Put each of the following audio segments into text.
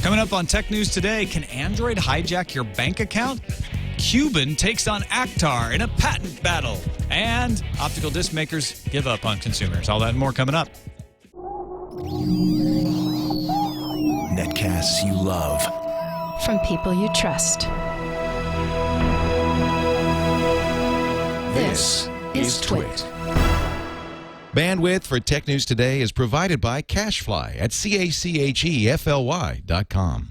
Coming up on Tech News Today, can Android hijack your bank account? Cuban takes on Akhtar in a patent battle. And optical disc makers give up on consumers. All that and more coming up. Netcasts you love. From people you trust. This is TWiT. Bandwidth for Tech News Today is provided by Cachefly at CACHEFLY.com.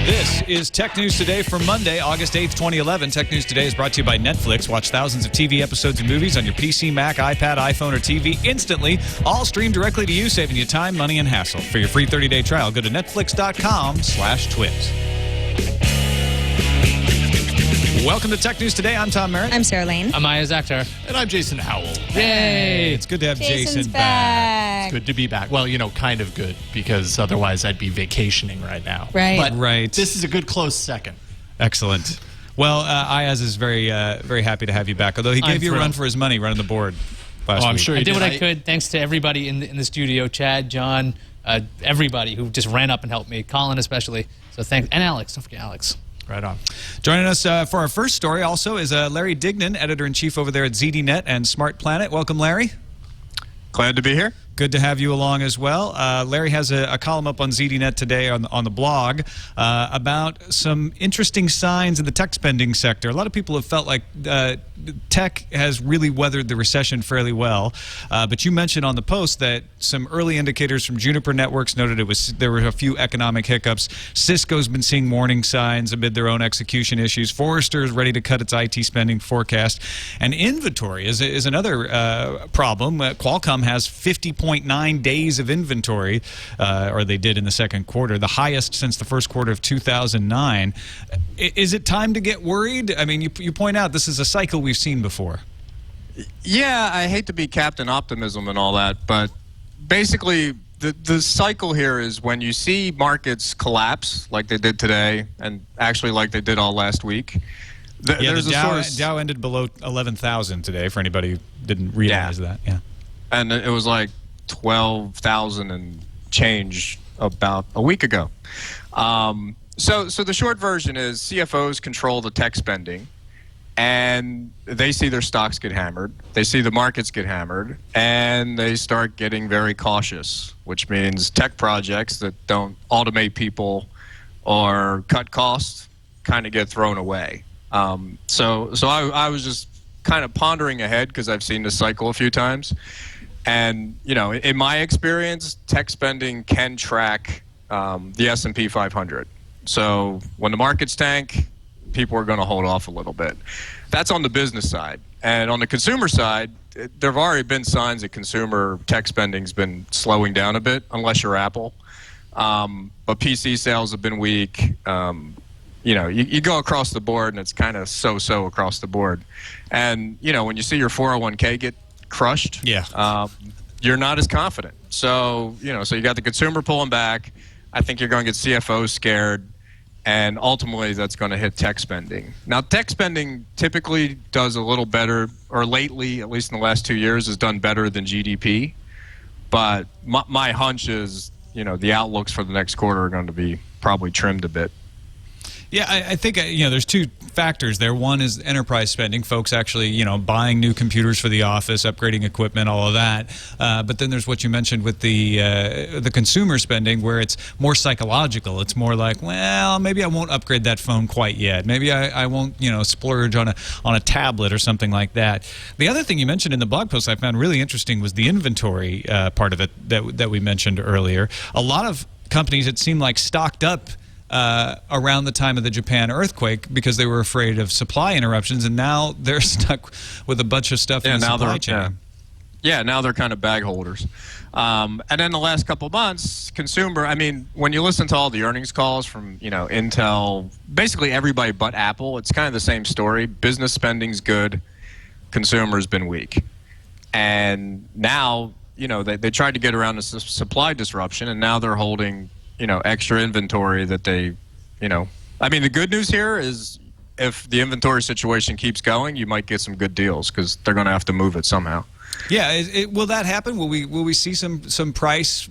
This is Tech News Today for Monday, August 8th, 2011. Tech News Today is brought to you by Netflix. Watch thousands of TV episodes and movies on your PC, Mac, iPad, iPhone, or TV instantly, all streamed directly to you, saving you time, money, and hassle. For your free 30-day trial, go to netflix.com/twit. Welcome to Tech News Today. I'm Tom Merritt. I'm Sarah Lane. I'm Iyaz Akhtar. And I'm Jason Howell. Yay! It's good to have Jason's Jason back. It's good to be back. Well, kind of good, because otherwise I'd be vacationing right now. Right. But Right. this is a good close second. Excellent. Well, Iyaz is very happy to have you back, although he gave you a run for his money running the board last week. I'm sure I he did what I could. Thanks to everybody in the studio, Chad, John, everybody who just ran up and helped me, Colin especially. So thanks. And Alex. Don't forget Alex. Right on. Joining us for our first story also is Larry Dignan, editor-in-chief over there at ZDNet and Smart Planet. Welcome, Larry. Glad to be here. Good to have you along as well. Larry has a column up on ZDNet today on the blog about some interesting signs in the tech spending sector. A lot of people have felt like tech has really weathered the recession fairly well, but you mentioned on the post that some early indicators from Juniper Networks noted there were a few economic hiccups. Cisco's been seeing warning signs amid their own execution issues. Forrester is ready to cut its IT spending forecast, and inventory is another problem. Qualcomm has 50.9 days of inventory, or they did in the second quarter, the highest since the first quarter of 2009. Is it time to get worried? I mean, you point out this is a cycle we've seen before. Yeah, I hate to be Captain Optimism and all that, but basically the cycle here is when you see markets collapse like they did today, and actually like they did all last week. The Dow ended below 11,000 today, for anybody who didn't realize that. Yeah. And it was like 12,000 and change about a week ago. So the short version is CFOs control the tech spending, and they see their stocks get hammered. They see the markets get hammered, and they start getting very cautious, which means tech projects that don't automate people or cut costs kind of get thrown away. So I was just kind of pondering ahead, because I've seen this cycle a few times. And, in my experience, tech spending can track the S&P 500. So when the markets tank, people are going to hold off a little bit. That's on the business side. And on the consumer side, there have already been signs that consumer tech spending's been slowing down a bit, unless you're Apple. But PC sales have been weak. You go across the board, and it's kind of so-so across the board. And, when you see your 401k get crushed, you're not as confident. So you got the consumer pulling back. I think you're going to get CFOs scared, and ultimately that's going to hit tech spending. Now, tech spending typically does a little better, or lately, at least in the last 2 years, has done better than GDP. But my hunch is, the outlooks for the next quarter are going to be probably trimmed a bit. Yeah, I think there's two factors there. One is enterprise spending, folks actually buying new computers for the office, upgrading equipment, all of that. But then there's what you mentioned with the consumer spending, where it's more psychological. It's more like, well, maybe I won't upgrade that phone quite yet. Maybe I won't splurge on a tablet or something like that. The other thing you mentioned in the blog post I found really interesting was the inventory part of it that we mentioned earlier. A lot of companies, it seemed like, stocked up around the time of the Japan earthquake because they were afraid of supply interruptions, and now they're stuck with a bunch of stuff in the supply chain. Yeah, now they're kind of bag holders. And then the last couple of months, consumer, when you listen to all the earnings calls from, Intel, basically everybody but Apple, it's kind of the same story. Business spending's good, consumer's been weak. And now, they tried to get around the supply disruption, and now they're holding extra inventory that they, the good news here is if the inventory situation keeps going, you might get some good deals because they're going to have to move it somehow. Yeah, will that happen? Will we see some price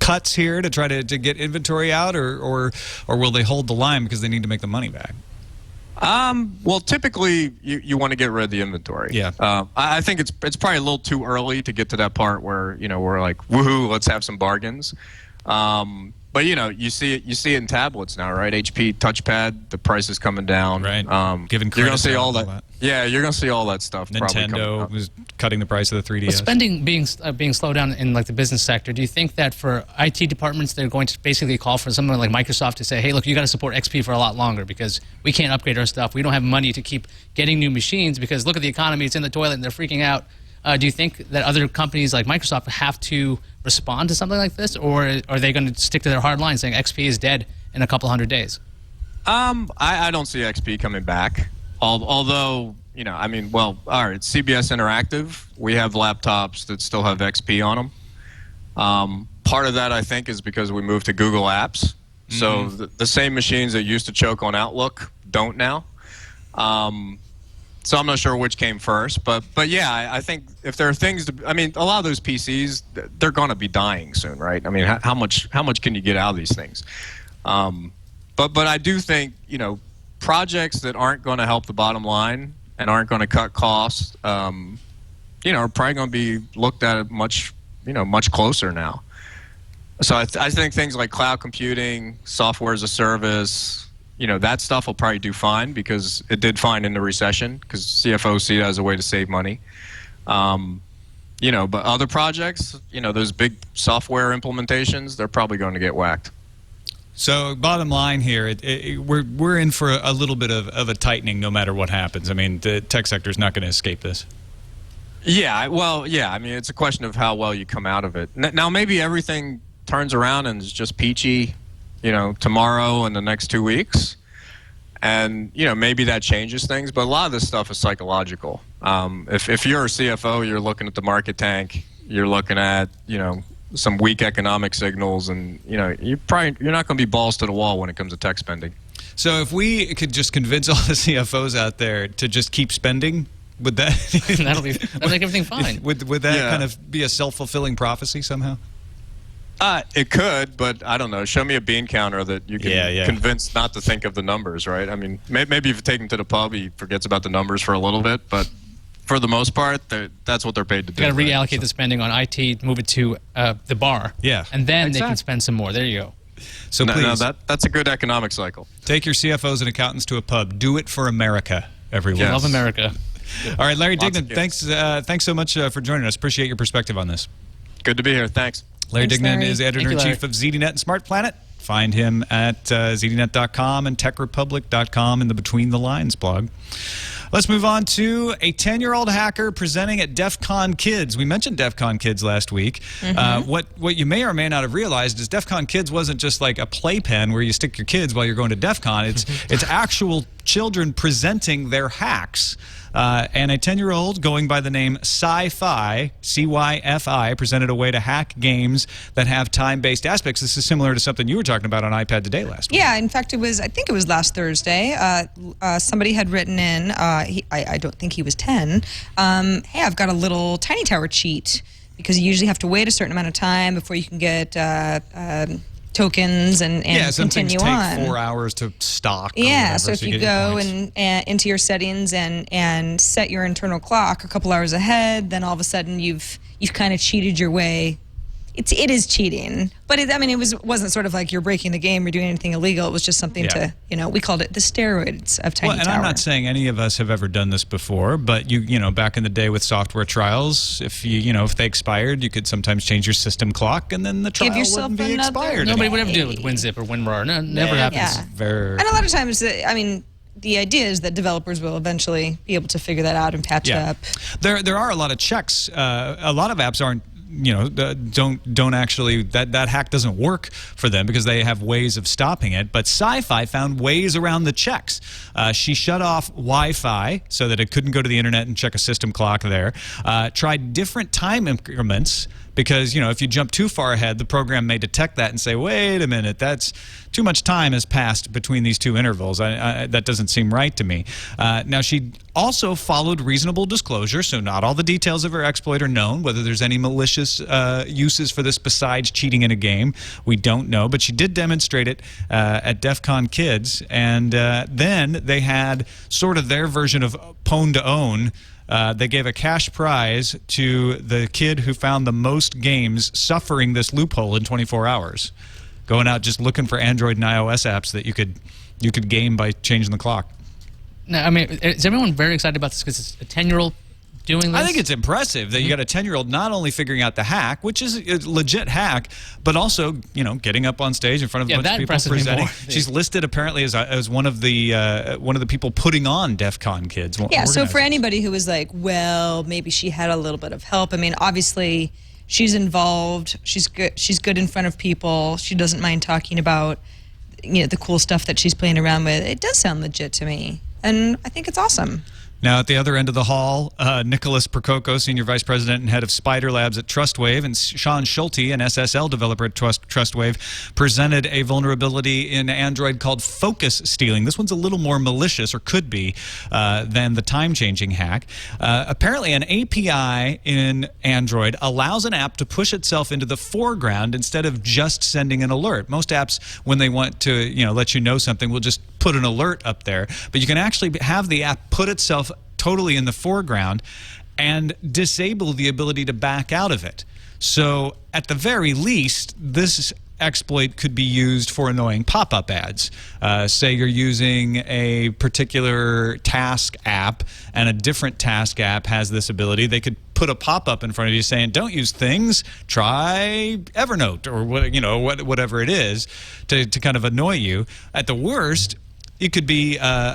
cuts here to try to get inventory out, or will they hold the line because they need to make the money back? Well, typically you want to get rid of the inventory. Yeah. I think it's probably a little too early to get to that part where we're like, woohoo, let's have some bargains. But you see it in tablets now, right? HP touchpad, the price is coming down. Right. You're going to see all that. Yeah, you're going to see all that stuff. Nintendo was cutting the price of the 3DS. With spending being slowed down in like the business sector, do you think that for IT departments they're going to basically call for someone like Microsoft to say, hey, look, you got to support XP for a lot longer because we can't upgrade our stuff. We don't have money to keep getting new machines because look at the economy, it's in the toilet and they're freaking out. Do you think that other companies like Microsoft have to respond to something like this, or are they going to stick to their hard line saying XP is dead in a couple hundred days? I don't see XP coming back. Although, all right, CBS Interactive, we have laptops that still have XP on them. Part of that, I think, is because we moved to Google Apps. So the same machines that used to choke on Outlook don't now. So I'm not sure which came first, but yeah, I think if there are things a lot of those PCs, they're going to be dying soon, right? I mean, how much can you get out of these things? But I do think, projects that aren't going to help the bottom line and aren't going to cut costs, are probably going to be looked at much closer now. So I think things like cloud computing, software as a service, that stuff will probably do fine because it did fine in the recession because CFOs see it as a way to save money. But other projects, those big software implementations, they're probably going to get whacked. So bottom line here, we're in for a little bit of a tightening no matter what happens. I mean, the tech sector is not going to escape this. Yeah, well, yeah. I mean, it's a question of how well you come out of it. Now, maybe everything turns around and is just peachy, tomorrow and the next 2 weeks. And, maybe that changes things. But a lot of this stuff is psychological. If you're a CFO, you're looking at the market tank, you're looking at, some weak economic signals, and, you're not going to be balls to the wall when it comes to tech spending. So if we could just convince all the CFOs out there to just keep spending, would that that'll make everything fine? Would that kind of be a self-fulfilling prophecy somehow? It could, but I don't know. Show me a bean counter that you can convince not to think of the numbers, right? I mean, maybe if you take him to the pub, he forgets about the numbers for a little bit, but for the most part, that's what they're paid to do. You got to reallocate the spending on IT, move it to the bar, and then they can spend some more. There you go. So please, that's a good economic cycle. Take your CFOs and accountants to a pub. Do it for America, everyone. Yes. Love America. All right, Larry Dignan, thanks so much for joining us. Appreciate your perspective on this. Good to be here. Thanks. Larry Dignan Larry. is editor-in-chief of ZDNet and Smart Planet. Find him at zdnet.com and techrepublic.com in the Between the Lines blog. Let's move on to a 10-year-old hacker presenting at Defcon Kids. We mentioned Defcon Kids last week. What you may or may not have realized is Defcon Kids wasn't just like a playpen where you stick your kids while you're going to Defcon. It's actual children presenting their hacks. And a 10-year-old going by the name Sci-Fi, C-Y-F-I, presented a way to hack games that have time-based aspects. This is similar to something you were talking about on iPad Today last week. Yeah, in fact, I think it was last Thursday. Somebody had written in, I don't think he was 10, hey, I've got a little Tiny Tower cheat, because you usually have to wait a certain amount of time before you can get tokens and some continue things on. take 4 hours to stock. Yeah, whatever, so if you go and into your settings and set your internal clock a couple hours ahead, then all of a sudden you've kind of cheated your way. It is cheating, but it wasn't sort of like you're breaking the game or doing anything illegal. It was just something to, we called it the steroids of Tiny Tower. And I'm not saying any of us have ever done this before, but back in the day with software trials, if if they expired, you could sometimes change your system clock, and then the trial wouldn't be expired. Nobody would ever do it with WinZip or WinRAR. No, never happens. Yeah. And a lot of times, the idea is that developers will eventually be able to figure that out and patch it up. There are a lot of checks. A lot of apps aren't. Don't actually, that hack doesn't work for them because they have ways of stopping it. But Sci-Fi found ways around the checks. She shut off Wi-Fi so that it couldn't go to the internet and check a system clock there. Tried different time increments because, you know, if you jump too far ahead, the program may detect that and say, wait a minute, that's too much time has passed between these two intervals. That doesn't seem right to me. Now, she also followed reasonable disclosure, so not all the details of her exploit are known. Whether there's any malicious uses for this besides cheating in a game, we don't know, but she did demonstrate it at Defcon Kids, and then they had sort of their version of Pwn to Own. They gave a cash prize to the kid who found the most games suffering this loophole in 24 hours, going out just looking for Android and iOS apps that you could game by changing the clock. Now, I mean, is everyone very excited about this because it's a 10-year-old doing this? I think it's impressive that you got a 10-year-old not only figuring out the hack, which is a legit hack, but also, you know, getting up on stage in front of a bunch of people presenting. She's listed apparently as one of the people putting on Defcon Kids. Yeah. So for anybody who was like, well, maybe she had a little bit of help. I mean, obviously, she's involved. She's good. She's good in front of people. She doesn't mind talking about, you know, the cool stuff that she's playing around with. It does sound legit to me, and I think it's awesome. Now, at the other end of the hall, Nicholas Prococo, Senior Vice President and Head of Spider Labs at TrustWave, and Sean Schulte, an SSL developer at TrustWave, presented a vulnerability in Android called focus stealing. This one's a little more malicious, or could be, than the time-changing hack. Apparently, an API in Android allows an app to push itself into the foreground instead of just sending an alert. Most apps, when they want to, you know, let you know something, will just put an alert up there. But you can actually have the app put itself totally in the foreground and disable the ability to back out of it. So at the very least, this exploit could be used for annoying pop-up ads. Say you're using a particular task app and a different task app has this ability. They could put a pop-up in front of you saying, don't use things, try Evernote, or what, you know, whatever it is, to kind of annoy you. At the worst, it could be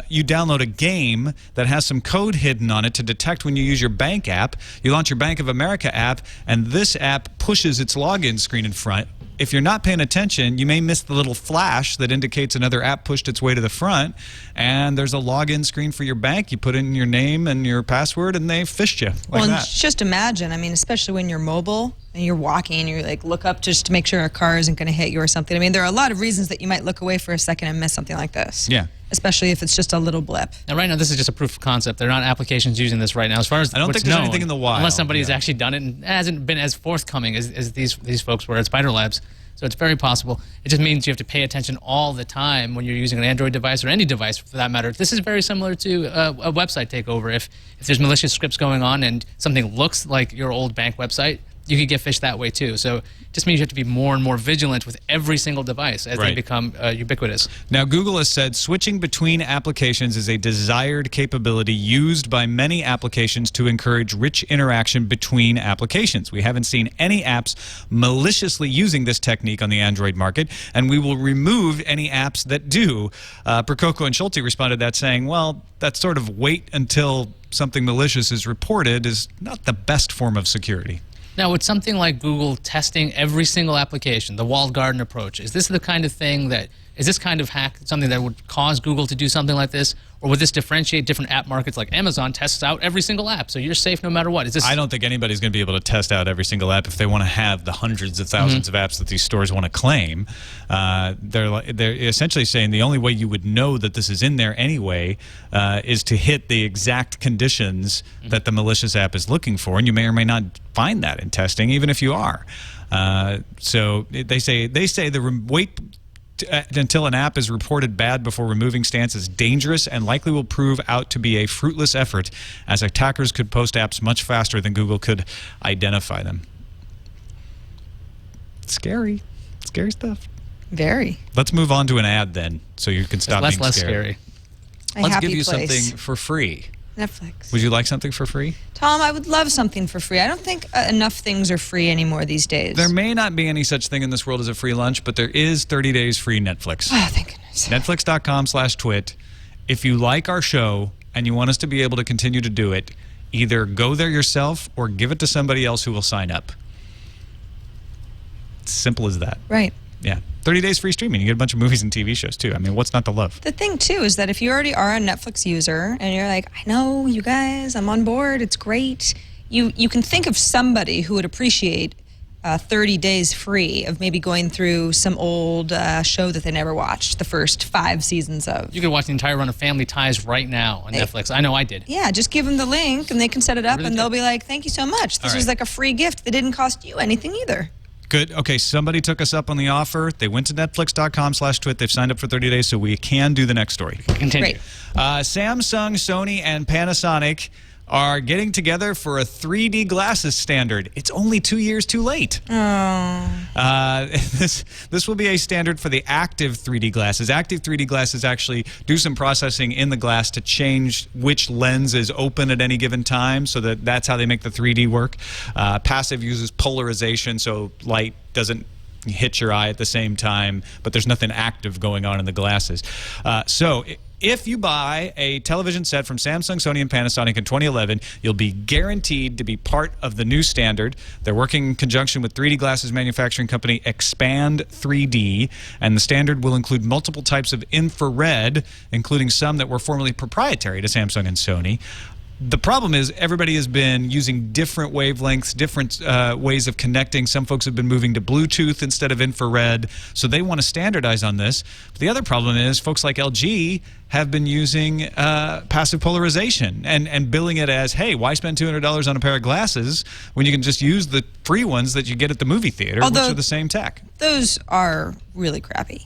you download a game that has some code hidden on it to detect when you use your bank app. You launch your Bank of America app, and this app pushes its login screen in front. If you're not paying attention, you may miss the little flash that indicates another app pushed its way to the front, and there's a login screen for your bank. You put in your name and your password, and they fished you like well, that. Just imagine, I mean, especially when you're mobile and you're walking and you like look up just to make sure a car isn't going to hit you or something. I mean, there are a lot of reasons that you might look away for a second and miss something like this. Yeah. Especially if it's just a little blip. Now, right now, this is just a proof of concept. There are not applications using this right now. As far as I don't what's think there's known, anything in the wild. unless somebody has actually done it and hasn't been as forthcoming as these folks were at Spider Labs. So it's very possible. It just means you have to pay attention all the time when you're using an Android device or any device for that matter. This is very similar to a website takeover. If there's malicious scripts going on and something looks like your old bank website, you could get phished that way too. So it just means you have to be more and more vigilant with every single device as they become ubiquitous. Now, Google has said switching between applications is a desired capability used by many applications to encourage rich interaction between applications. We haven't seen any apps maliciously using this technique on the Android market, and we will remove any apps that do. Prococo and Schulte responded to that saying, well, that sort of wait until something malicious is reported is not the best form of security. Now, with something like Google testing every single application, the walled garden approach, is this the kind of thing that, is this kind of hack something that would cause Google to do something like this? Or would this differentiate different app markets like Amazon tests out every single app, so you're safe no matter what? Is this? I don't think anybody's going to be able to test out every single app if they want to have the hundreds of thousands of apps that these stores want to claim. They're essentially saying the only way you would know that this is in there anyway is to hit the exact conditions that the malicious app is looking for, and you may or may not find that in testing, even if you are. So they say the wait until an app is reported bad before removing stance is dangerous and likely will prove out to be a fruitless effort, as attackers could post apps much faster than Google could identify them. Scary. Scary stuff. Very. Let's move on to an ad then, so you can stop being less scared. scary. Let's give you something for free. Netflix. Would you like something for free? Tom, I would love something for free. I don't think enough things are free anymore these days. There may not be any such thing in this world as a free lunch, but there is 30 days free Netflix. Oh, thank goodness. Netflix.com/twit. If you like our show and you want us to be able to continue to do it, either go there yourself or give it to somebody else who will sign up. It's simple as that. Right. Yeah. 30 days free streaming. You get a bunch of movies and TV shows, too. I mean, what's not to love? The thing, too, is that if you already are a Netflix user and you're like, I know, you guys, I'm on board, it's great, you can think of somebody who would appreciate 30 days free of maybe going through some old show that they never watched the first 5 seasons of. You can watch the entire run of Family Ties right now on Netflix. I know I did. Yeah, just give them the link and they can set it up, and they'll be like, thank you so much. This is like a free gift that didn't cost you anything either. Good. Okay, somebody took us up on the offer. They went to netflix.com/twit. They've signed up for 30 days, so we can do the next story. Continue. Great. Samsung, Sony, and Panasonic are getting together for a 3D glasses standard. It's only 2 years too late. This will be a standard for the active 3D glasses. Active 3D glasses actually do some processing in the glass to change which lens is open at any given time, so that's how they make the 3D work. Passive uses polarization, so light doesn't hit your eye at the same time, but there's nothing active going on in the glasses. So if you buy a television set from Samsung, Sony, and Panasonic in 2011, you'll be guaranteed to be part of the new standard. They're working in conjunction with 3D glasses manufacturing company Expand 3D, and the standard will include multiple types of infrared, including some that were formerly proprietary to Samsung and Sony. The problem is everybody has been using different wavelengths, different ways of connecting. Some folks have been moving to Bluetooth instead of infrared, so they want to standardize on this. But the other problem is folks like LG have been using passive polarization and billing it as, hey, why spend $200 on a pair of glasses when you can just use the free ones that you get at the movie theater, which are the same tech? Those are really crappy.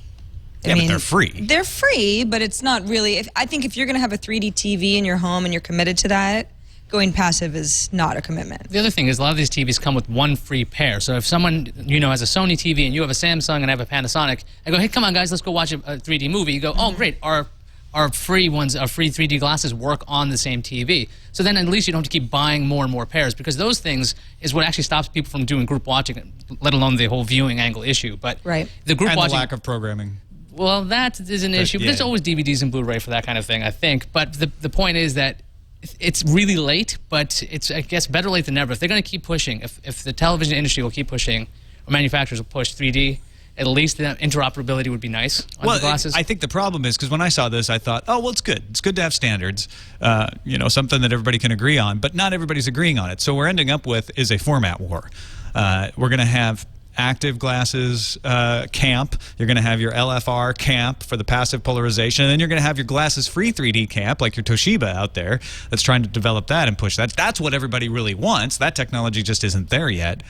Yeah, but they're free. They're free, but it's not really. I think if you're going to have a 3D TV in your home and you're committed to that, going passive is not a commitment. The other thing is a lot of these TVs come with one free pair. So if someone has a Sony TV and you have a Samsung and I have a Panasonic, I go, hey, come on, guys, let's go watch a 3D movie. You go, oh, great, our free 3D glasses work on the same TV. So then at least you don't have to keep buying more and more pairs, because those things is what actually stops people from doing group watching, let alone the whole viewing angle issue. But the group watching, the lack of programming. Well, that is an issue. But there's always DVDs and Blu-ray for that kind of thing, I think. But the point is that it's really late, but it's, I guess, better late than never. If they're going to keep pushing, if the television industry will keep pushing, or manufacturers will push 3D, at least the interoperability would be nice on the glasses. I think the problem is, because when I saw this, I thought, oh, well, it's good. It's good to have standards, something that everybody can agree on, but not everybody's agreeing on it. So what we're ending up with is a format war. We're going to have active glasses camp. You're going to have your LFR camp for the passive polarization, and then you're going to have your glasses free 3D camp, like your Toshiba out there, that's trying to develop that and push that. That's what everybody really wants. That technology just isn't there yet.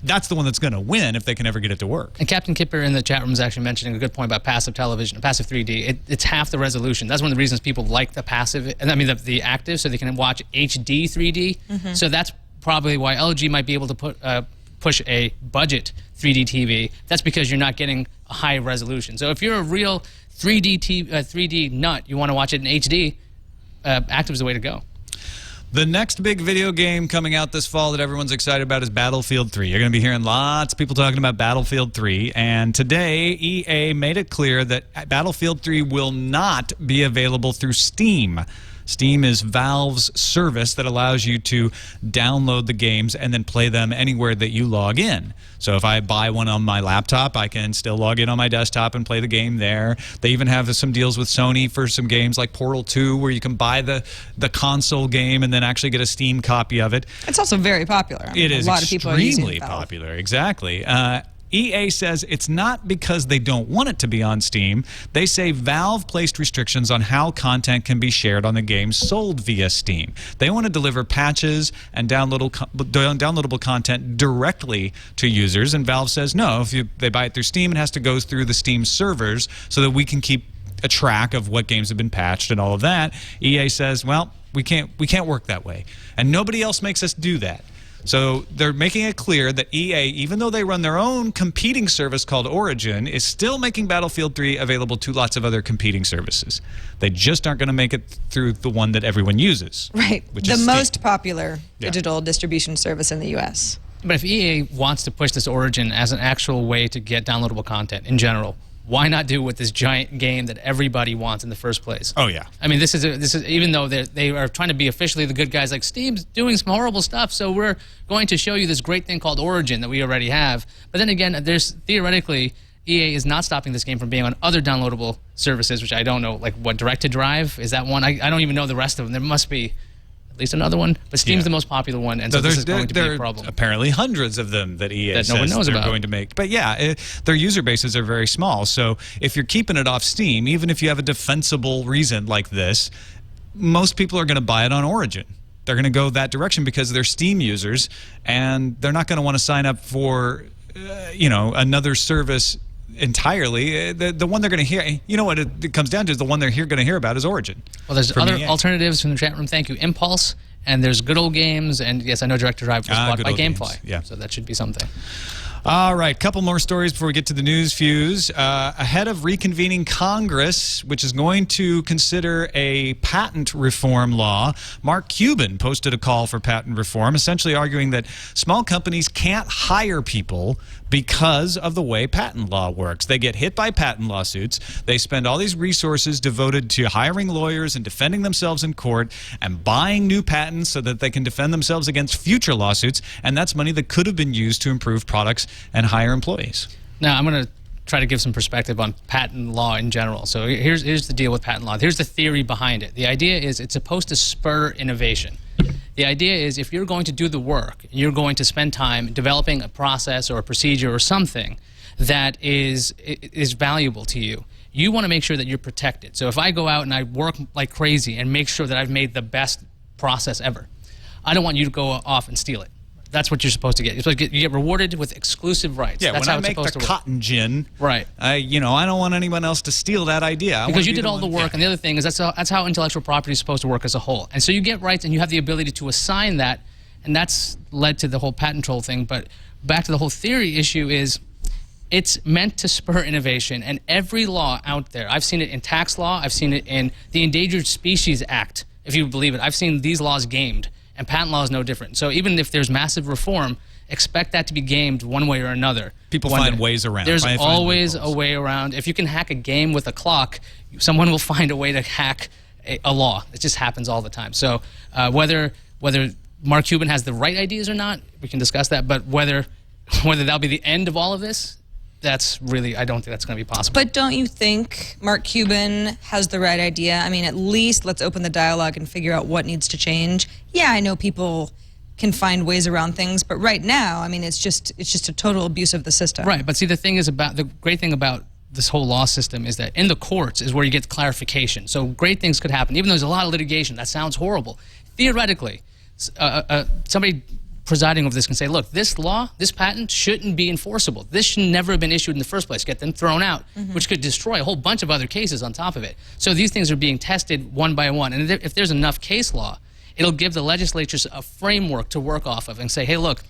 That's the one that's going to win if they can ever get it to work. And Captain Kipper in the chat room is actually mentioning a good point about passive television, passive 3D. It's half the resolution. That's one of the reasons people like the passive, and I mean the active, so they can watch HD 3D. So that's probably why LG might be able to push a budget 3D TV. That's because you're not getting a high resolution. So if you're a real 3D nut, you want to watch it in HD, active is the way to go. The next big video game coming out this fall that everyone's excited about is Battlefield 3. You're going to be hearing lots of people talking about Battlefield 3, and today EA made it clear that Battlefield 3 will not be available through Steam. Steam is Valve's service that allows you to download the games and then play them anywhere that you log in. So if I buy one on my laptop, I can still log in on my desktop and play the game there. They even have some deals with Sony for some games like Portal 2, where you can buy the console game and then actually get a Steam copy of it. It's also very popular. It is a lot of people are using extremely Valve. popular, exactly. EA says it's not because they don't want it to be on Steam. They say Valve placed restrictions on how content can be shared on the games sold via Steam. They want to deliver patches and downloadable content directly to users, and Valve says no. If they buy it through Steam, it has to go through the Steam servers so that we can keep a track of what games have been patched and all of that. EA says, well, we can't work that way, and nobody else makes us do that. So they're making it clear that EA, even though they run their own competing service called Origin, is still making Battlefield 3 available to lots of other competing services. They just aren't going to make it through the one that everyone uses. Right. Which the is most Steam. popular digital distribution service in the U.S. But if EA wants to push this Origin as an actual way to get downloadable content in general, why not do it with this giant game that everybody wants in the first place? Oh yeah. I mean, this is even though they are trying to be officially the good guys, like Steam's doing some horrible stuff, so we're going to show you this great thing called Origin that we already have. But then again, there's theoretically EA is not stopping this game from being on other downloadable services, which I don't know, like what, Direct to Drive? Is that one? I don't even know the rest of them. There must be at least another one, but Steam's Yeah. the most popular one, and so this is going to be a problem. Apparently hundreds of them that EA That says no one knows they're about. going to make. But yeah, their user bases are very small. So if you're keeping it off Steam, even if you have a defensible reason like this, most people are going to buy it on Origin. They're going to go that direction because they're Steam users, and they're not going to want to sign up for, another service entirely. The one they're going to hear, you know what it comes down to, is the one they're going to hear about is Origin. Well, there's from other EA. alternatives from the chat room. Thank you, Impulse, and there's Good Old Games, and yes, I know Director Drive was bought Good by Old Games. GameFly. Yeah. So that should be something. All right, couple more stories before we get to the news fuse. Ahead of reconvening Congress, which is going to consider a patent reform law, Mark Cuban posted a call for patent reform, essentially arguing that small companies can't hire people because of the way patent law works. They get hit by patent lawsuits. They spend all these resources devoted to hiring lawyers and defending themselves in court and buying new patents so that they can defend themselves against future lawsuits, and that's money that could have been used to improve products and hire employees. Now, I'm going to try to give some perspective on patent law in general. So here's the deal with patent law. Here's the theory behind it. The idea is it's supposed to spur innovation. The idea is if you're going to do the work, you're going to spend time developing a process or a procedure or something that is valuable to you. You want to make sure that you're protected. So if I go out and I work like crazy and make sure that I've made the best process ever, I don't want you to go off and steal it. That's what you're supposed to get. You're supposed to you get rewarded with exclusive rights. Yeah, that's when how I it's make supposed the to work. cotton gin, Right. I don't want anyone else to steal that idea. I wanna Because you be did all the one- work, and the other thing is that's how intellectual property is supposed to work as a whole. And so you get rights, and you have the ability to assign that, and that's led to the whole patent troll thing. But back to the whole theory issue is it's meant to spur innovation, and every law out there, I've seen it in tax law, I've seen it in the Endangered Species Act, if you believe it. I've seen these laws gamed, and patent law is no different. So even if there's massive reform, expect that to be gamed one way or another. People One find day. ways around. There's Find always loopholes. a way around. If you can hack a game with a clock, someone will find a way to hack a law. It just happens all the time. So whether Mark Cuban has the right ideas or not, we can discuss that. But whether that'll be the end of all of this, that's really, I don't think that's going to be possible. But don't you think Mark Cuban has the right idea? I mean, at least let's open the dialogue and figure out what needs to change. Yeah, I know people can find ways around things, but right now, I mean, it's just a total abuse of the system. Right, but see, the great thing about this whole law system is that in the courts is where you get clarification. So great things could happen, even though there's a lot of litigation. That sounds horrible. Theoretically, somebody presiding over this can say, look, this law, this patent shouldn't be enforceable. This should never have been issued in the first place. Get them thrown out, which could destroy a whole bunch of other cases on top of it. So these things are being tested one by one. And if there's enough case law, it'll give the legislatures a framework to work off of and say, hey, look,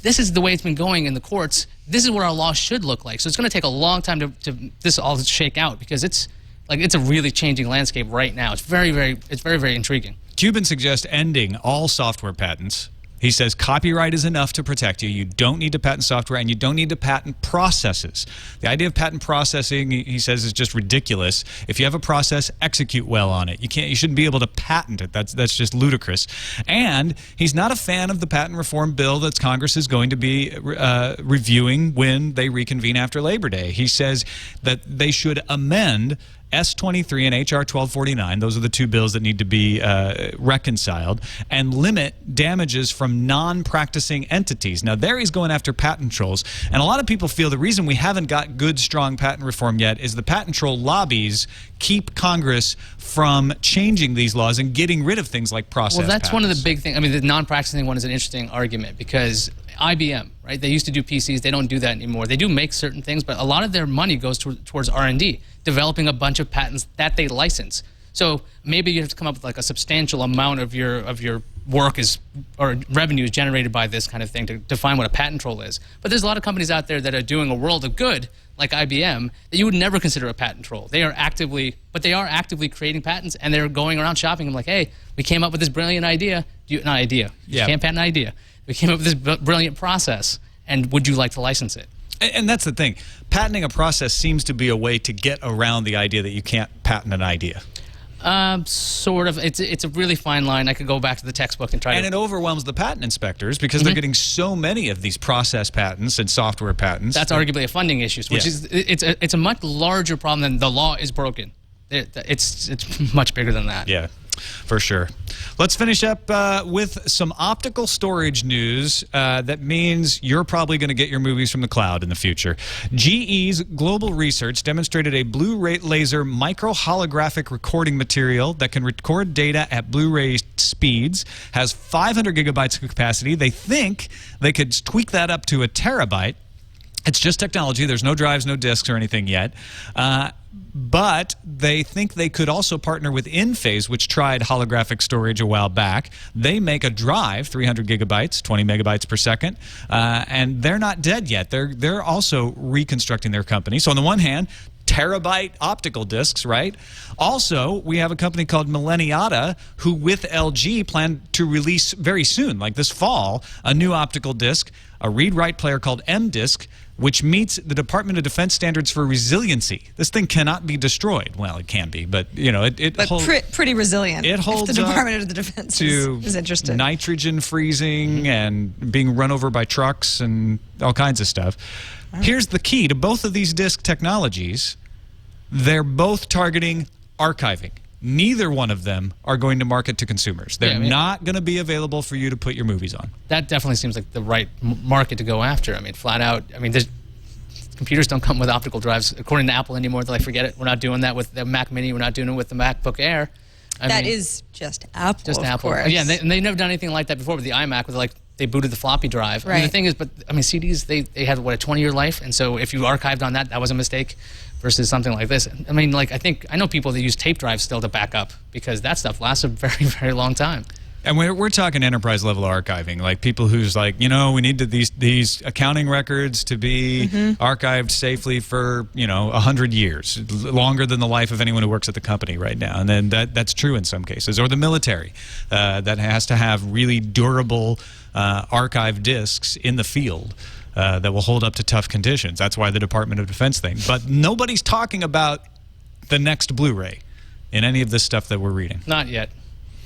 this is the way it's been going in the courts. This is what our law should look like. So it's going to take a long time to this all shake out because it's a really changing landscape right now. It's very, very intriguing. Cuban suggests ending all software patents. He says copyright is enough to protect you. You don't need to patent software, and you don't need to patent processes. The idea of patent processing, he says, is just ridiculous. If you have a process, execute well on it. You shouldn't be able to patent it. That's just ludicrous. And he's not a fan of the patent reform bill that Congress is going to be reviewing when they reconvene after Labor Day. He says that they should amend S-23 and H.R. 1249, those are the two bills that need to be reconciled, and limit damages from non-practicing entities. Now, there he's going after patent trolls, and a lot of people feel the reason we haven't got good, strong patent reform yet is the patent troll lobbies keep Congress from changing these laws and getting rid of things like process Well, that's one of the patents. big things. I mean, the non-practicing one is an interesting argument because IBM, right? They used to do PCs. They don't do that anymore. They do make certain things, but a lot of their money goes towards R&D, developing a bunch of patents that they license. So maybe you have to come up with like a substantial amount of your work or revenue is generated by this kind of thing to define what a patent troll is. But there's a lot of companies out there that are doing a world of good, like IBM, that you would never consider a patent troll. They are actively creating patents, and they're going around shopping them like, hey, we came up with this brilliant idea. You can't patent an idea. We came up with this brilliant process, and would you like to license it? And that's the thing. Patenting a process seems to be a way to get around the idea that you can't patent an idea. Sort of. It's a really fine line. I could go back to the textbook and try And to... it overwhelms the patent inspectors because they're getting so many of these process patents and software patents. That's arguably a funding issue, which Yeah. it's a much larger problem than the law is broken. It's much bigger than that. Yeah. For sure. Let's finish up with some optical storage news that means you're probably going to get your movies from the cloud in the future. GE's global research demonstrated a Blu-ray laser micro-holographic recording material that can record data at Blu-ray speeds, has 500 gigabytes of capacity. They think they could tweak that up to a terabyte. It's just technology. There's no drives, no discs or anything yet. But they think they could also partner with InPhase, which tried holographic storage a while back. They make a drive, 300 gigabytes, 20 megabytes per second, and they're not dead yet. They're also reconstructing their company. So on the one hand, terabyte optical discs, right? Also, we have a company called Millenniata who, with LG, plan to release very soon, like this fall, a new optical disc, a read-write player called M-Disc, which meets the Department of Defense standards for resiliency. This thing cannot be destroyed. Well, it can be, but you know, it holds pretty resilient. It holds if the Department of the Defense is interested. Nitrogen freezing and being run over by trucks and all kinds of stuff. Here's the key to both of these disk technologies. They're both targeting archiving. Neither one of them are going to market to consumers. They're not going to be available for you to put your movies on. That definitely seems like the right market to go after. I mean, flat out. I mean, computers don't come with optical drives, according to Apple anymore. They're like, forget it. We're not doing that with the Mac Mini. We're not doing it with the MacBook Air. That is just Apple. Just of Apple. Course. Yeah, and they've never done anything like that before with the iMac, where they booted the floppy drive. Right. I mean, the thing is, but I mean, CDs they had what, a 20-year life, and so if you archived on that, that was a mistake. Versus something like this. I mean, like, I know people that use tape drives still to back up because that stuff lasts a very, very long time. And we're talking enterprise level archiving, like people who's like, you know, we need these accounting records to be archived safely for, you know, 100 years, longer than the life of anyone who works at the company right now. And then that's true in some cases. Or the military that has to have really durable archive disks in the field. That will hold up to tough conditions. That's why the Department of Defense thing. But nobody's talking about the next Blu-ray in any of this stuff that we're reading. Not yet.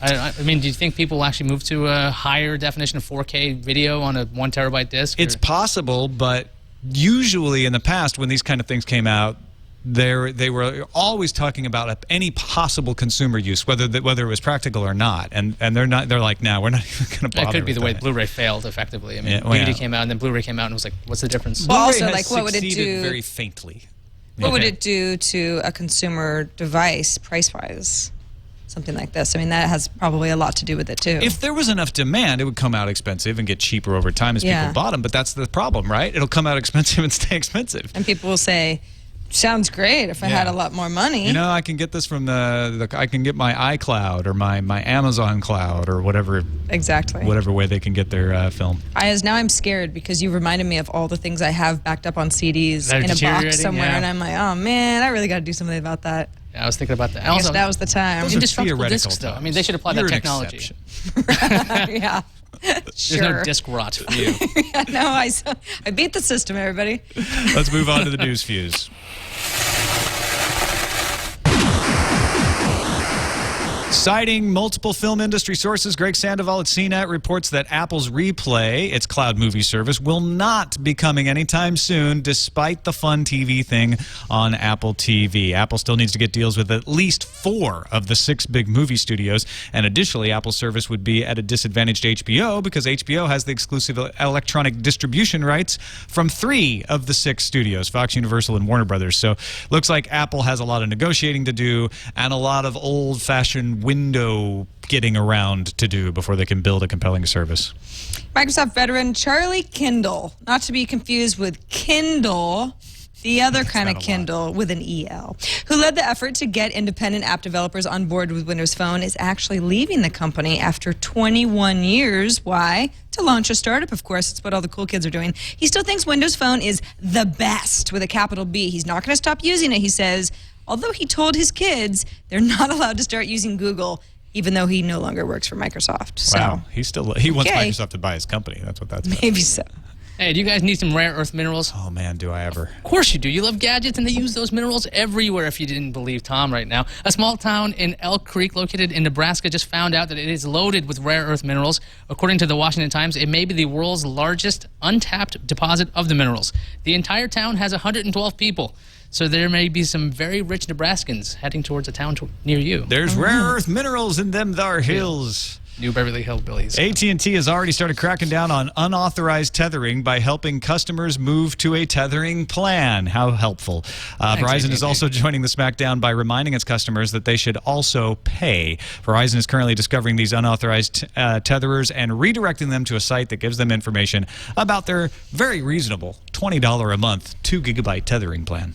I mean, do you think people will actually move to a higher definition of 4K video on a 1 terabyte disc? It's possible, but usually in the past when these kind of things came out, they were always talking about any possible consumer use, whether it was practical or not, and they're not. They're like, no, we're not even going to bother. That could be the way that. Blu-ray failed effectively. I mean, DVD came out, and then Blu-ray came out, and it was like, what's the difference? Well, also, Blu-ray like, has what would it succeeded do? Very faintly. What would it do to a consumer device price-wise? Something like this. I mean, that has probably a lot to do with it too. If there was enough demand, it would come out expensive and get cheaper over time as people bought them. But that's the problem, right? It'll come out expensive and stay expensive. And people will say, sounds great if I had a lot more money. You know, I can get this from I can get my iCloud or my Amazon Cloud or whatever. Exactly. Whatever way they can get their film. Iyaz, now I'm scared because you reminded me of all the things I have backed up on CDs in a box somewhere, and I'm like, oh man, I really got to do something about that. Yeah, I was thinking about that. I guess that was the time. Those are Indestructible theoretical discs, though. times. I mean, they should apply You're that an technology. exception. Yeah. There's no disc rot for you. No, I beat the system, everybody. Let's move on to the news fuse. Citing multiple film industry sources, Greg Sandoval at CNET reports that Apple's Replay, its cloud movie service, will not be coming anytime soon, despite the Fun TV thing on Apple TV. Apple still needs to get deals with at least 4 of the 6 big movie studios, and additionally, Apple's service would be at a disadvantage to HBO because HBO has the exclusive electronic distribution rights from 3 of the 6 studios, Fox, Universal, and Warner Brothers. So looks like Apple has a lot of negotiating to do and a lot of old-fashioned window getting around to do before they can build a compelling service. Microsoft veteran Charlie Kindle, not to be confused with Kindle, the other kind of Kindle with an EL, who led the effort to get independent app developers on board with Windows Phone, is actually leaving the company after 21 years. Why? To launch a startup, of course. It's what all the cool kids are doing. He still thinks Windows Phone is the best, with a capital B. He's not going to stop using it, he says, although he told his kids they're not allowed to start using Google, even though he no longer works for Microsoft. So, wow, he wants Microsoft to buy his company. That's what that's about. Maybe so. Hey, do you guys need some rare earth minerals? Oh man, do I ever. Of course you do. You love gadgets, and they use those minerals everywhere, if you didn't believe Tom right now. A small town in Elk Creek located in Nebraska just found out that it is loaded with rare earth minerals. According to the Washington Times, it may be the world's largest untapped deposit of the minerals. The entire town has 112 people. So there may be some very rich Nebraskans heading towards a town near you. There's rare earth minerals in them thar hills. New Beverly Hillbillies. AT&T has already started cracking down on unauthorized tethering by helping customers move to a tethering plan. How helpful. Verizon is also joining the smackdown by reminding its customers that they should also pay. Verizon is currently discovering these unauthorized tetherers and redirecting them to a site that gives them information about their very reasonable $20 a month 2 gigabyte tethering plan.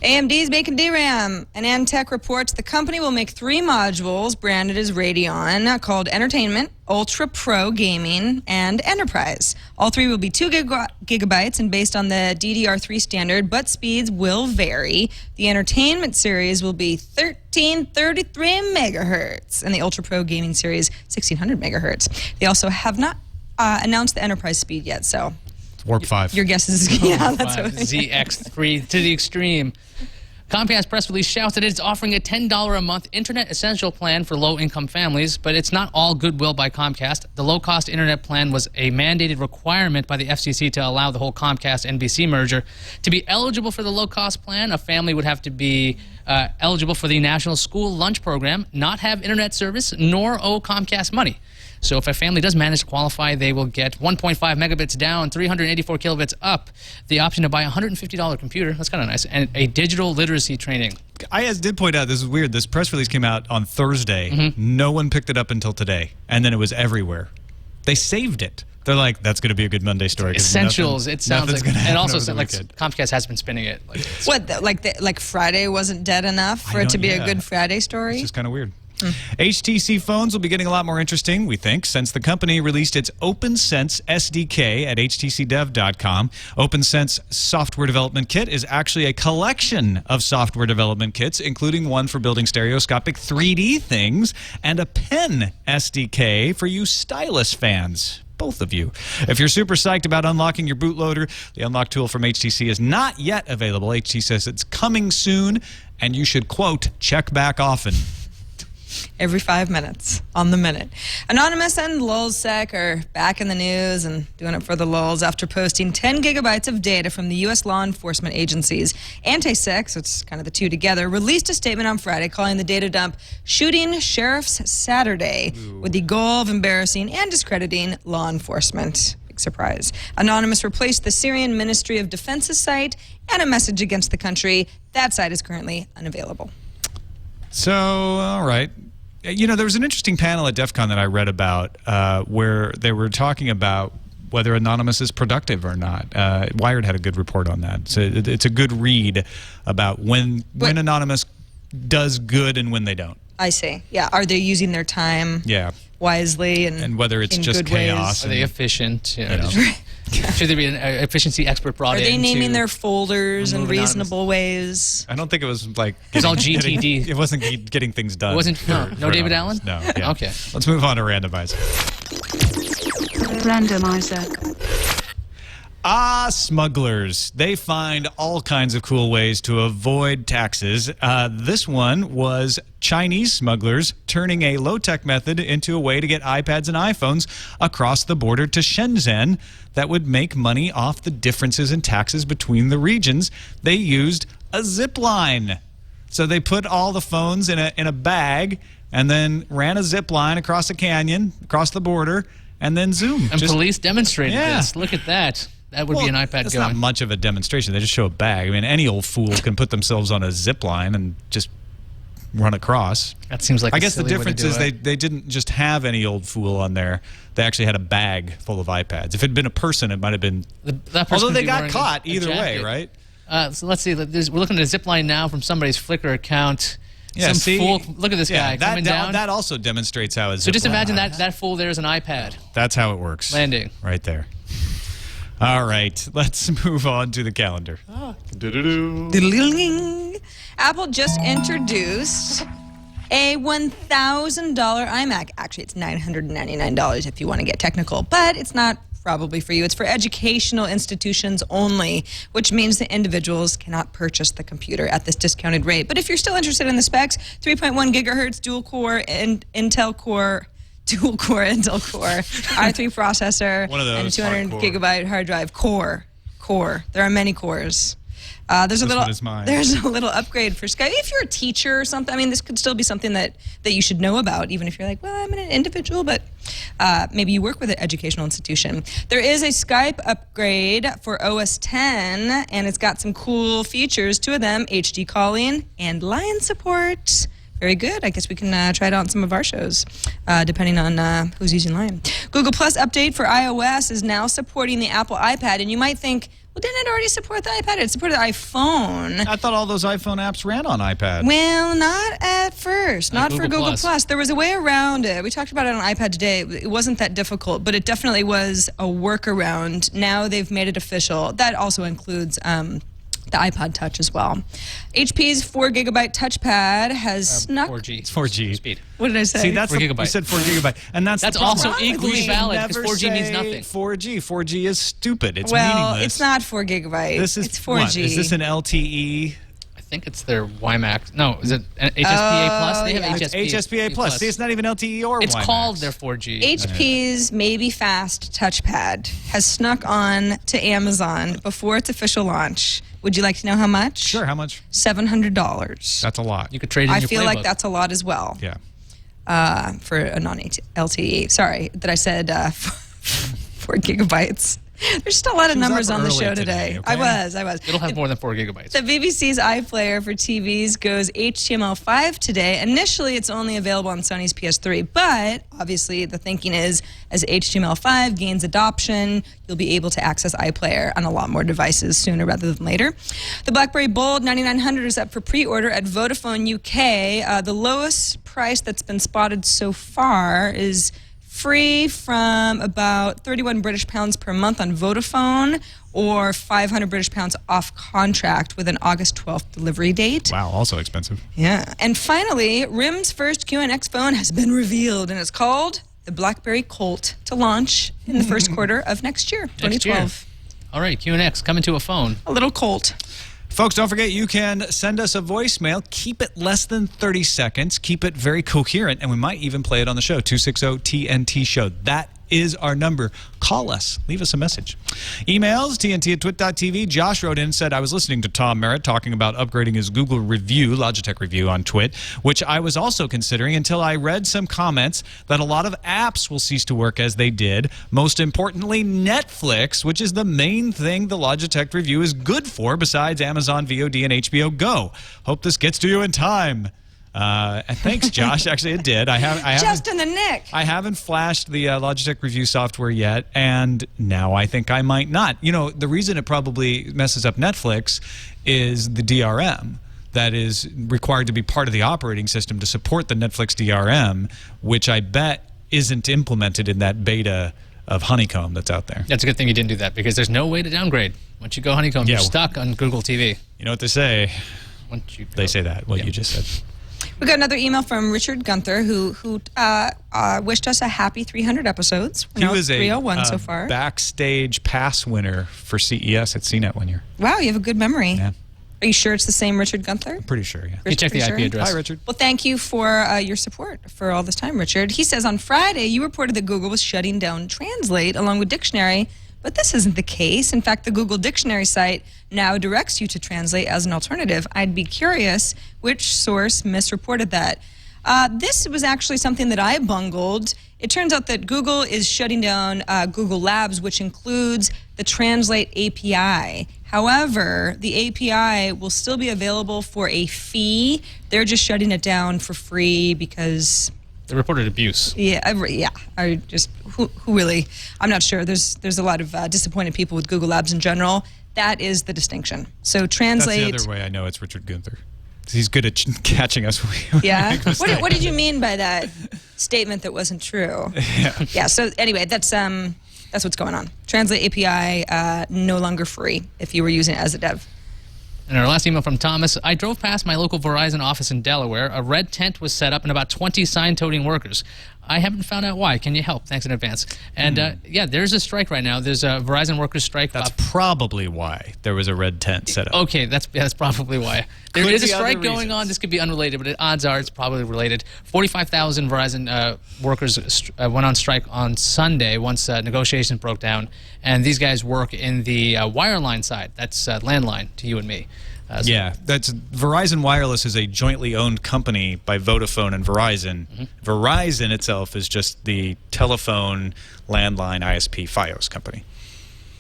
AMD is making DRAM. And Antec reports the company will make 3 modules branded as Radeon called Entertainment, Ultra Pro Gaming, and Enterprise. All 3 will be 2 gigabytes and based on the DDR3 standard, but speeds will vary. The Entertainment series will be 1333 megahertz, and the Ultra Pro Gaming series 1600 megahertz. They also have not announced the Enterprise speed yet, so Warp 5. your guess is yeah, that's what ZX3 to the extreme. Comcast press release shouts that it's offering a $10 a month internet essential plan for low-income families, but it's not all goodwill by Comcast. The low-cost internet plan was a mandated requirement by the FCC to allow the whole Comcast-NBC merger. To be eligible for the low-cost plan, a family would have to be eligible for the National School Lunch Program, not have internet service, nor owe Comcast money. So if a family does manage to qualify, they will get 1.5 megabits down, 384 kilobits up, the option to buy a $150 computer, that's kind of nice, and a digital literacy training. Iyaz did point out, this is weird, this press release came out on Thursday. No one picked it up until today, and then it was everywhere. They saved it. They're like, that's going to be a good Monday story. Essentials, it sounds like, and also like weekend. Comcast has been spinning it. like Friday wasn't dead enough for it to be a good Friday story? It's just kind of weird. HTC phones will be getting a lot more interesting, we think, since the company released its OpenSense SDK at htcdev.com. OpenSense Software Development Kit is actually a collection of software development kits, including one for building stereoscopic 3D things and a pen SDK for you stylus fans. Both of you. If you're super psyched about unlocking your bootloader, the unlock tool from HTC is not yet available. HTC says it's coming soon, and you should, quote, check back often. Every 5 minutes, on the minute. Anonymous and LulzSec are back in the news and doing it for the lulz after posting 10 gigabytes of data from the U.S. law enforcement agencies. Anti-Sec, so it's kind of the two together, released a statement on Friday calling the data dump Shooting Sheriff's Saturday with the goal of embarrassing and discrediting law enforcement. Big surprise. Anonymous replaced the Syrian Ministry of Defense's site and a message against the country. That site is currently unavailable. So, all right. You know, there was an interesting panel at Defcon that I read about where they were talking about whether Anonymous is productive or not. Wired had a good report on that. So it's a good read about when Anonymous does good and when we don't. I see. Yeah. Are they using their time wisely and whether it's in just good chaos? ways? Are they efficient? You know? Should there be an efficiency expert brought in? Are they naming their folders in reasonable ways? I don't think it was like... It's all GTD. It wasn't getting things done. It wasn't... No David Allen? No. Yeah. Okay. Let's move on to randomizer. Randomizer. Smugglers. They find all kinds of cool ways to avoid taxes. This one was Chinese smugglers turning a low-tech method into a way to get iPads and iPhones across the border to Shenzhen that would make money off the differences in taxes between the regions. They used a zip line. So they put all the phones in a bag and then ran a zip line across a canyon, across the border, and then zoom. And police demonstrated this. Look at that. That would be an iPad It's going. not much of a demonstration. They just show a bag. I mean, any old fool can put themselves on a zip line and just run across. That seems like I guess the difference is they didn't just have any old fool on there. They actually had a bag full of iPads. If it had been a person, it might have been... Although they got caught either way, right? So let's see. We're looking at a zip line now from somebody's Flickr account. Yeah, Some fool. Look at this guy coming down. That also demonstrates how it's... So just imagine that fool there is an iPad. That's how it works. Landing. Right there. All right, let's move on to the calendar. Apple just introduced a $1,000 iMac. Actually, it's $999 if you want to get technical, but it's not probably for you. It's for educational institutions only, which means that individuals cannot purchase the computer at this discounted rate. But if you're still interested in the specs, 3.1 gigahertz dual-core and dual-core Intel Core, i3 processor, One of those and 200 gigabyte hard drive. Core. There are many cores. There's a This little one is mine. there's a little upgrade for Skype. If you're a teacher or something, I mean, this could still be something that you should know about, even if you're like, well, I'm an individual, but maybe you work with an educational institution. There is a Skype upgrade for OS 10, and it's got some cool features. 2 of them: HD calling and line support. Very good. I guess we can try it out on some of our shows, depending on who's using Line. Google Plus update for iOS is now supporting the Apple iPad, and you might think, well, didn't it already support the iPad? It supported the iPhone. I thought all those iPhone apps ran on iPad. Well, not at first. Not for Google Plus. There was a way around it. We talked about it on iPad today. It wasn't that difficult, but it definitely was a workaround. Now they've made it official. That also includes the iPod Touch as well. HP's 4GB touchpad has snuck. 4G. It's 4G. Speed. What did I say? See, that's 4 you gigabyte. said 4 gigabyte, and that's the also problem. equally We valid never because 4G means say nothing. 4G. 4G is stupid. It's well, meaningless. it's not 4GB. This is it's 4G. What? Is this an LTE? I think it's their WiMAX. No, is it an HSPA Plus? They have yeah. HSPA Plus. See, it's not even LTE or It's WiMAX. called their 4G. HP's Maybe Fast touchpad has snuck on to Amazon before its official launch. Would you like to know how much? Sure, how much? $700. That's a lot. You could trade in I your feel playbook. like that's a lot as well. Yeah. For a non-LTE. Sorry that I said 4 gigabytes. There's still a lot of She was numbers up on the early show today, today. okay? I was. It'll have more than 4 gigabytes. The BBC's iPlayer for TVs goes HTML5 today. Initially, it's only available on Sony's PS3, but obviously the thinking is as HTML5 gains adoption, you'll be able to access iPlayer on a lot more devices sooner rather than later. The BlackBerry Bold 9900 is up for pre-order at Vodafone UK. The lowest price that's been spotted so far is free from about 31 British pounds per month on Vodafone, or 500 British pounds off contract with an August 12th delivery date. Wow, also expensive. Yeah. And finally, RIM's first QNX phone has been revealed, and it's called the BlackBerry Colt, to launch in the first quarter of next year, 2012. All right, QNX coming to a phone. A little Colt. Folks, don't forget you can send us a voicemail. Keep it less than 30 seconds. Keep it very coherent, and we might even play it on the show, 260-TNT-SHOW. That is our number. Call us. Leave us a message. Emails, TNT@twit.tv. Josh wrote in and said, I was listening to Tom Merritt talking about upgrading his Google review, Logitech review on TWiT, which I was also considering until I read some comments that a lot of apps will cease to work as they did. Most importantly, Netflix, which is the main thing the Logitech review is good for besides Amazon VOD and HBO Go. Hope this gets to you in time. And thanks, Josh. Actually, it did. I haven't, Just in the nick. I haven't flashed the Logitech review software yet, and now I think I might not. You know, the reason it probably messes up Netflix is the DRM that is required to be part of the operating system to support the Netflix DRM, which I bet isn't implemented in that beta of Honeycomb that's out there. That's a good thing you didn't do that, because there's no way to downgrade. Once you go Honeycomb, you're stuck on Google TV. You know what they say? Once you They say that, what you just said. We got another email from Richard Gunther, who wished us a happy 300 episodes. He was a 301 so far. backstage pass winner for CES at CNET one year. Wow, you have a good memory. Yeah. Are you sure it's the same Richard Gunther? Pretty sure, yeah. You check the Pretty IP address. Hi, Richard. Well, thank you for your support for all this time, Richard. He says on Friday you reported that Google was shutting down Translate along with Dictionary, but this isn't the case. In fact, the Google Dictionary site now directs you to Translate as an alternative. I'd be curious which source misreported that. This was actually something that I bungled. It turns out that Google is shutting down Google Labs, which includes the Translate API. However, the API will still be available for a fee. They're just shutting it down for free because... They reported abuse. Yeah. I just who really? I'm not sure. There's a lot of disappointed people with Google Labs in general. That is the distinction. So Translate. That's the other way I know it's Richard Gunther. He's good at catching us. When we Yeah. make mistakes. What did you mean by that statement that wasn't true? Yeah. Yeah. So anyway, that's what's going on. Translate API no longer free if you were using it as a dev. And our last email from Thomas. I drove past my local Verizon office in Delaware. A red tent was set up and about 20 sign-toting workers. I haven't found out why. Can you help? Thanks in advance. And yeah, there's a strike right now. There's a Verizon workers strike. That's probably why there was a red tent set up. Okay, that's probably why. There Could is a be other strike going on. reasons. This could be unrelated, but odds are it's probably related. 45,000 Verizon workers went on strike on Sunday once negotiations broke down. And these guys work in the wireline side. That's landline to you and me. Yeah, that's Verizon Wireless is a jointly owned company by Vodafone and Verizon. Verizon itself is just the telephone landline ISP FiOS company.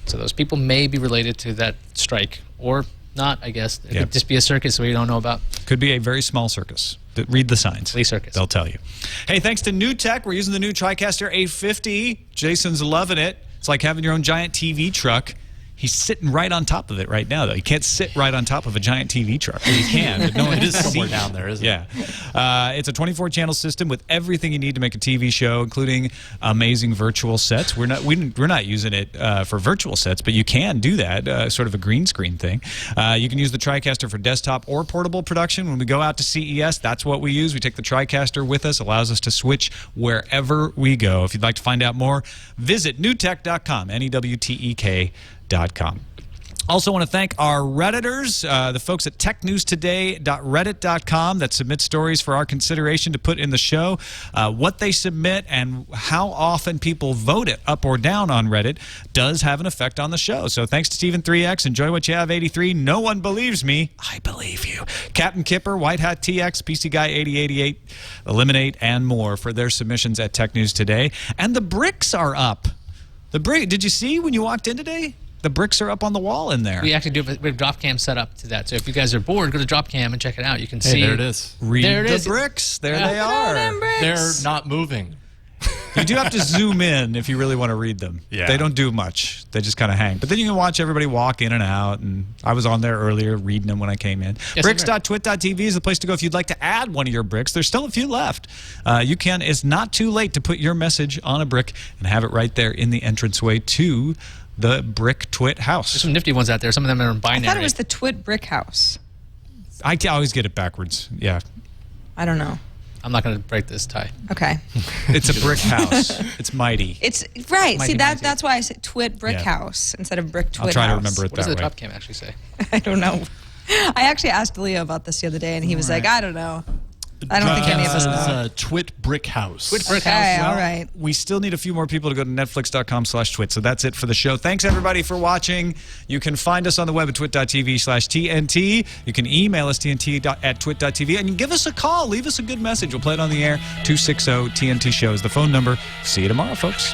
So those people may be related to that strike, or not, I guess. It could just be a circus we don't know about. Could be a very small circus. Read the signs. Lee Circus. They'll tell you. Hey, thanks to New Tech, we're using the new TriCaster 850. Jason's loving it. It's like having your own giant TV truck. He's sitting right on top of it right now, though. You can't sit right on top of a giant TV truck. Well, you can, but no one It is somewhere down there, isn't it? Yeah. It's a 24-channel system with everything you need to make a TV show, including amazing virtual sets. We're not using it for virtual sets, but you can do that, sort of a green screen thing. You can use the TriCaster for desktop or portable production. When we go out to CES, that's what we use. We take the TriCaster with us. Allows us to switch wherever we go. If you'd like to find out more, visit newtek.com, NEWTEK.com. Also want to thank our Redditors, the folks at technewstoday.reddit.com that submit stories for our consideration to put in the show. What they submit and how often people vote it up or down on Reddit does have an effect on the show. So thanks to Steven3X, Enjoy What You Have 83, No One Believes Me, I Believe You, Captain Kipper, White Hat TX, PC Guy 8088, Eliminate, and more for their submissions at Tech News Today. And the bricks are up. Did you see when you walked in today? The bricks are up on the wall in there. We actually we have drop cam set up to that. So if you guys are bored, go to drop cam and check it out. You can Hey, see. there it is. Read There it the is. bricks. There they Oh, are. them bricks. They're not moving. You do have to zoom in if you really want to read them. Yeah. They don't do much. They just kind of hang. But then you can watch everybody walk in and out. And I was on there earlier reading them when I came in. Yes, Bricks.twit.tv is the place to go if you'd like to add one of your bricks. There's still a few left. You can. It's not too late to put your message on a brick and have it right there in the entranceway to the Brick Twit house. There's some nifty ones out there. Some of them are in I binary. thought it was the Twit Brick House. I always get it backwards. Yeah. I don't know. I'm not going to break this tie. Okay. It's a brick house. It's mighty. It's right. Mighty, See mighty. that's why I said Twit Brick Yeah. House instead of Brick Twit I'll try to House. remember it What does that the way. drop cam actually say? I don't know. I actually asked Leo about this the other day, and he was like, "I don't know. I don't think any of us know." Twit Brick House. Twit Brick Okay, House. all right. We still need a few more people to go to netflix.com/twit. So that's it for the show. Thanks, everybody, for watching. You can find us on the web at twit.tv/TNT. You can email us, tnt@twit.tv. And you can give us a call. Leave us a good message. We'll play it on the air. 260-TNT Show is the phone number. See you tomorrow, folks.